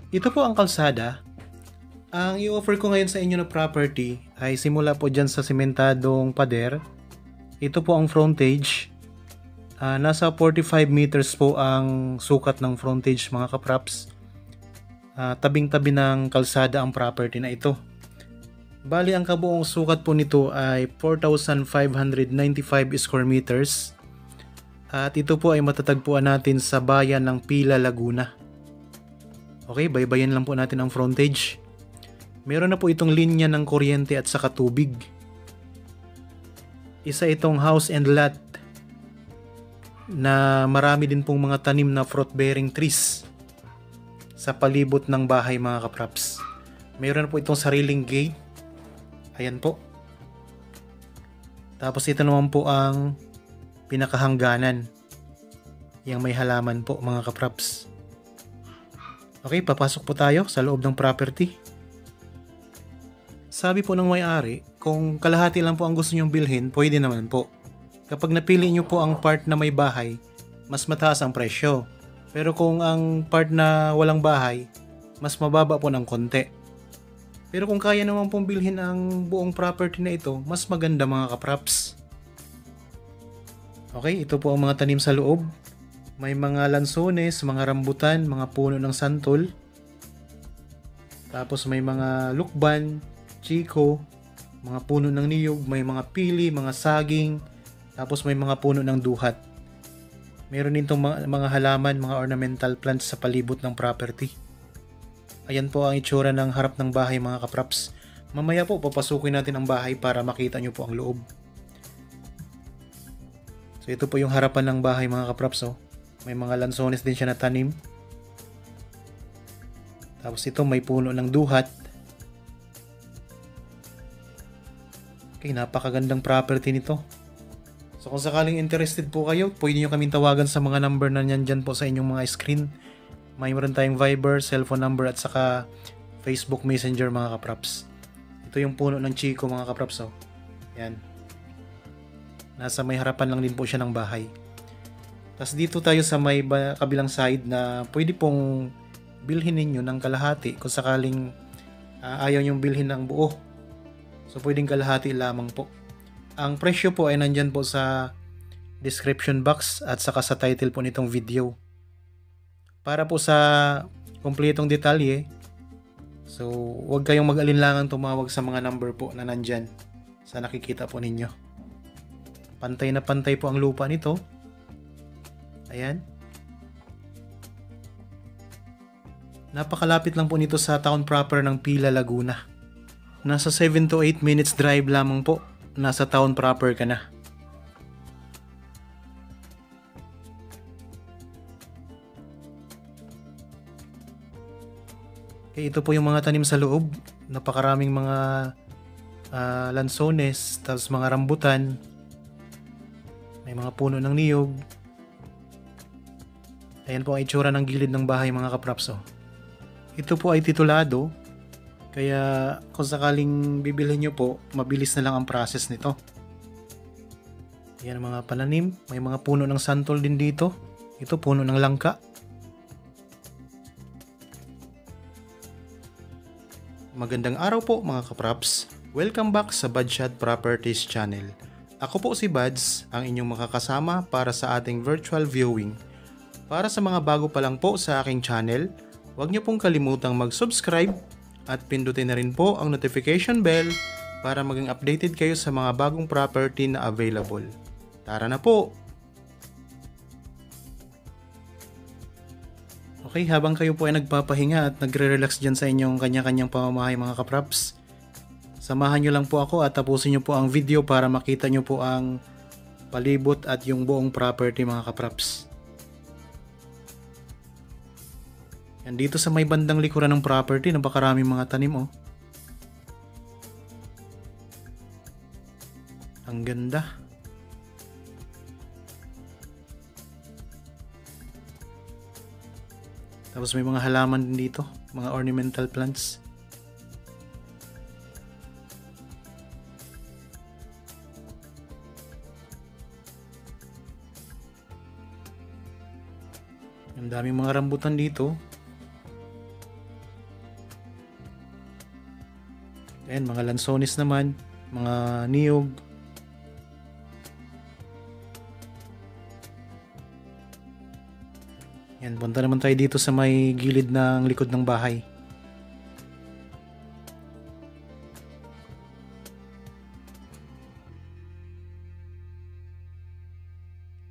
Ito po ang kalsada. Ang i-offer ko ngayon sa inyo na property ay simula po dyan sa sementadong pader. Ito po ang frontage. Nasa 45 meters po ang sukat ng frontage mga kapraps. Tabing-tabi ng kalsada ang property na ito. Bali ang kabuong sukat po nito ay 4,595 square meters. At ito po ay matatagpuan natin sa bayan ng Pila, Laguna. Okay, baybayin lang po natin ang frontage. Meron na po itong linya ng kuryente at saka tubig. Isa itong house and lot na marami din pong mga tanim na fruit-bearing trees sa palibot ng bahay mga kapraps. Meron na po itong sariling gate. Ayan po. Tapos ito naman po ang pinakahangganan. Yang may halaman po mga kapraps. Okay, papasok po tayo sa loob ng property. Sabi po ng may-ari, kung kalahati lang po ang gusto nyong bilhin, pwede naman po. Kapag napili nyo po ang part na may bahay, mas mataas ang presyo. Pero kung ang part na walang bahay, mas mababa po ng konti. Pero kung kaya naman pong bilhin ang buong property na ito, mas maganda mga kapraps. Okay, ito po ang mga tanim sa loob. May mga lansones, mga rambutan, mga puno ng santol. Tapos may mga lukban, chiko, mga puno ng niyog, may mga pili, mga saging, tapos may mga puno ng duhat. Meron din itong mga halaman, mga ornamental plants sa palibot ng property. Ayan po ang itsura ng harap ng bahay mga kapraps. Mamaya po papasukin natin ang bahay para makita nyo po ang loob. So ito po yung harapan ng bahay mga kapraps. Oh. May mga lansones din siya na tanim. Tapos ito may puno ng duhat. Okay, napakagandang property nito. So kung sakaling interested po kayo, pwede nyo kaming tawagan sa mga number na nandyan po sa inyong mga screen. Mayroon tayong Viber, cellphone number at saka Facebook Messenger mga kapraps. Ito yung puno ng chiko mga kapraps. Oh. Yan. Nasa may harapan lang din po siya ng bahay. Tapos dito tayo sa may kabilang side na pwede pong bilhin ninyo ng kalahati kung sakaling ayaw nyong bilhin ng buo. So pwedeng kalahati lamang po. Ang presyo po ay nandyan po sa description box at saka sa title po nitong video. Para po sa kumpletong detalye, so huwag kayong mag-alinlangan tumawag sa mga number po na nandyan sa nakikita po ninyo. Pantay na pantay po ang lupa nito. Ayan. Napakalapit lang po nito sa town proper ng Pila, Laguna. Nasa 7 to 8 minutes drive lamang po. Nasa town proper ka na. Okay, ito po yung mga tanim sa loob. Napakaraming mga lansones, tapos mga rambutan. May mga puno ng niyog. Ayan po ang itsura ng gilid ng bahay mga kapraps. Oh. Ito po ay titulado. Kaya kung sakaling bibilhin nyo po, mabilis na lang ang process nito. Ayan ang mga pananim. May mga puno ng santol din dito. Ito puno ng langka. Magandang araw po mga kapraps. Welcome back sa Badshot Properties Channel. Ako po si Bads, ang inyong makakasama para sa ating virtual viewing. Para sa mga bago pa lang po sa aking channel, huwag niyo pong kalimutang mag-subscribe at pindutin na rin po ang notification bell para maging updated kayo sa mga bagong property na available. Tara na po! Okay, habang kayo po ay nagpapahinga at nagre-relax dyan sa inyong kanya-kanyang pamamahay mga kapraps, samahan nyo lang po ako at tapusin nyo po ang video para makita nyo po ang palibot at yung buong property mga kapraps. Yan, dito sa may bandang likuran ng property, napakaraming mga tanim oh. Ang ganda. Tapos may mga halaman din dito, mga ornamental plants. Ang daming mga rambutan dito. Ayan, mga lansones naman, mga niyog. Yan, punta naman tayo dito sa may gilid ng likod ng bahay.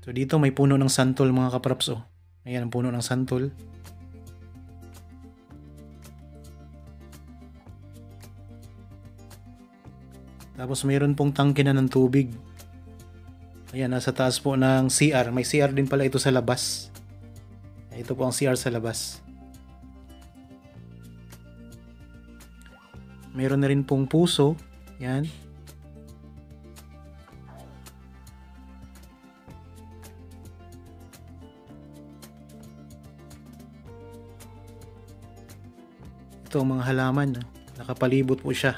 So dito may puno ng santol mga kapraps oh. Ayan ang puno ng santol. Tapos mayroon pong tangke na ng tubig. Ayan, nasa taas po ng CR. May CR din pala ito sa labas. Ito po ang CR sa labas. Mayroon na rin pong puso. Yan. Ito ang mga halaman. Nakapalibot po siya.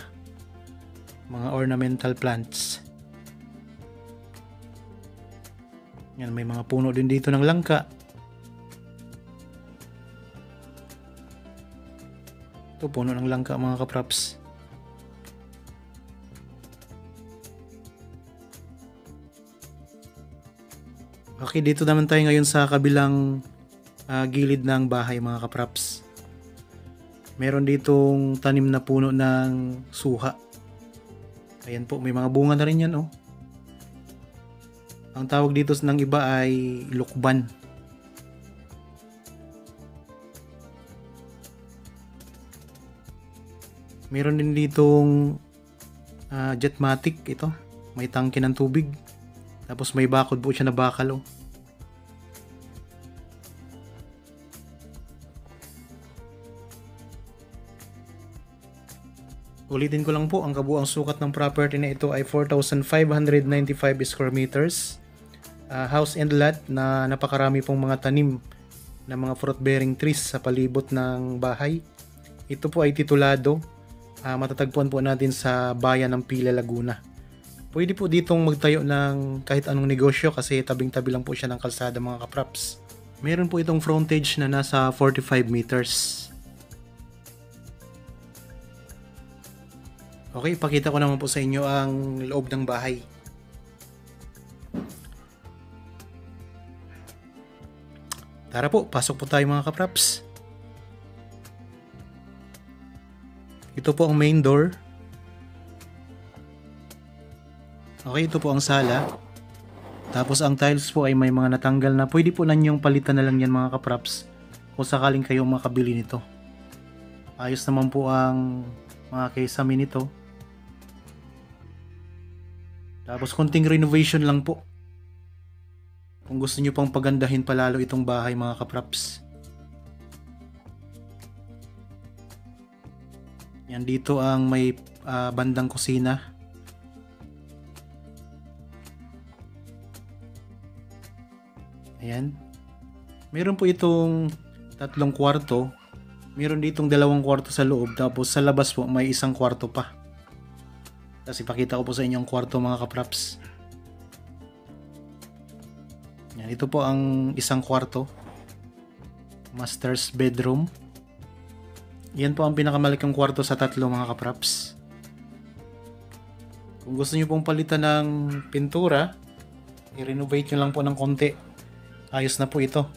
Mga ornamental plants. Yan, may mga puno din dito ng langka. Ito, puno ng langka mga kapraps. Okay, dito naman tayo ngayon sa kabilang gilid ng bahay mga kapraps. Meron ditong tanim na puno ng suha. Ayan po, may mga bunga na rin yan oh. Ang tawag dito ng iba ay lukban. Meron din ditong jetmatic ito. May tangke ng tubig. Tapos may bakod po siya na bakal oh. Ulitin ko lang po, ang kabuang sukat ng property na ito ay 4,595 square meters. House and lot na napakarami pong mga tanim na mga fruit bearing trees sa palibot ng bahay. Ito po ay titulado. Matatagpuan po natin sa bayan ng Pila, Laguna. Pwede po ditong magtayo ng kahit anong negosyo kasi tabing-tabi lang po siya ng kalsada mga kapraps. Meron po itong frontage na nasa 45 meters. Okay, pakita ko naman po sa inyo ang loob ng bahay. Tara po, pasok po tayo mga kapraps. Ito po ang main door. Okay, ito po ang sala. Tapos ang tiles po ay may mga natanggal na. Pwede po nanyong palitan na lang yan mga kapraps kung sakaling kayo makabili nito. Ayos naman po ang mga kesame nito. Tapos konting renovation lang po. Kung gusto nyo pang pagandahin palalo itong bahay mga kapraps. Yan, dito ang may bandang kusina. Ayan. Meron po itong 3 kwarto. Meron ditong 2 kwarto sa loob. Tapos sa labas po may 1 kwarto pa. Tapos ipakita ko po sa inyo ang kwarto mga kapraps. Yan, ito po ang 1 kwarto. Master's bedroom. Yan po ang pinakamalaking kwarto sa 3 mga kapraps. Kung gusto nyo pong palitan ng pintura, i-renovate nyo lang po ng konti. Ayos na po ito.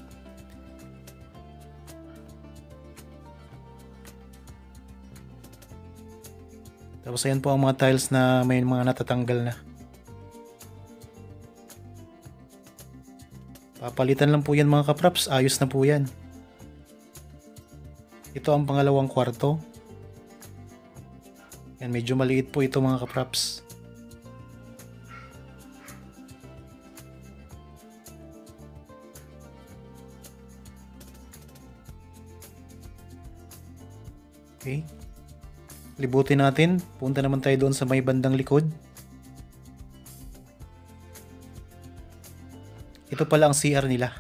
Tapos ayan po ang mga tiles na may mga natatanggal na. Papalitan lang po yan mga kapraps. Ayos na po yan. Ito ang pangalawang kwarto. Yan, medyo maliit po ito mga kapraps. Okay. Libutin natin. Punta naman tayo doon sa may bandang likod. Ito pala ang CR nila.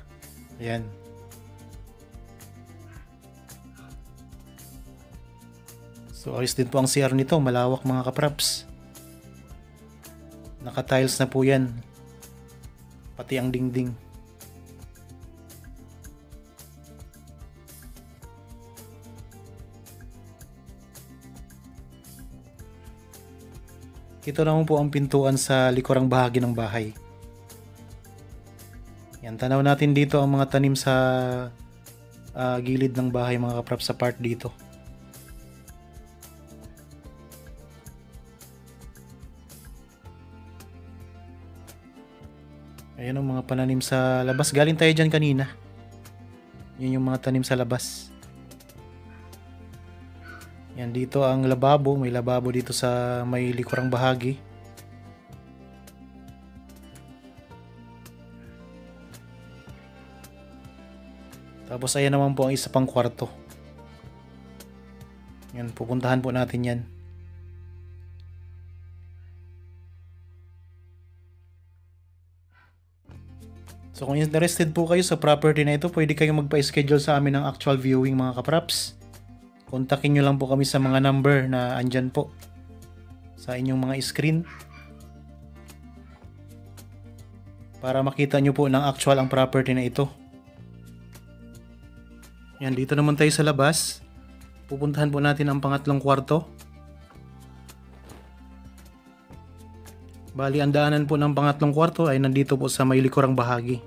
Ayan. So ayos din po ang CR nito. Malawak mga kapraps. Naka-tiles na po yan. Pati ang dingding. Ito naman po ang pintuan sa likurang bahagi ng bahay. Yan, tanaw natin dito ang mga tanim sa gilid ng bahay mga kapraps, sa part dito. Ayan ang mga pananim sa labas. Galing tayo dyan kanina. Yun yung mga tanim sa labas. Yan, dito ang lababo. May lababo dito sa may likurang bahagi. Tapos ayan naman po ang isa pang kwarto. Yan, pupuntahan po natin yan. So kung interested po kayo sa property na ito, pwede kayong magpa-schedule sa amin ng actual viewing mga kapraps. Kontakin nyo lang po kami sa mga number na andyan po sa inyong mga screen para makita nyo po ng actual ang property na ito. Yan, dito naman tayo sa labas. Pupuntahan po natin ang pangatlong kwarto. Bali, ang daanan po ng pangatlong kwarto ay nandito po sa may likurang bahagi.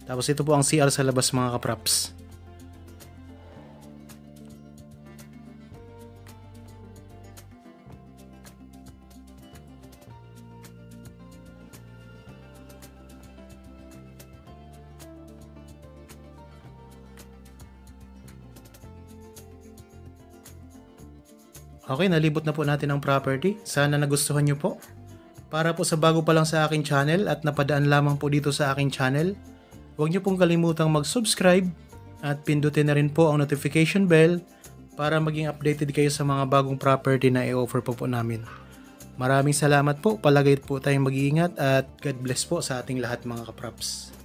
Tapos ito po ang CR sa labas mga kapraps. Okay, nalibot na po natin ang property. Sana nagustuhan nyo po. Para po sa bago pa lang sa aking channel at napadaan lamang po dito sa aking channel, huwag nyo pong kalimutang mag-subscribe at pindutin na rin po ang notification bell para maging updated kayo sa mga bagong property na i-offer po namin. Maraming salamat po. Palagay po tayong mag-iingat at God bless po sa ating lahat mga kapraps.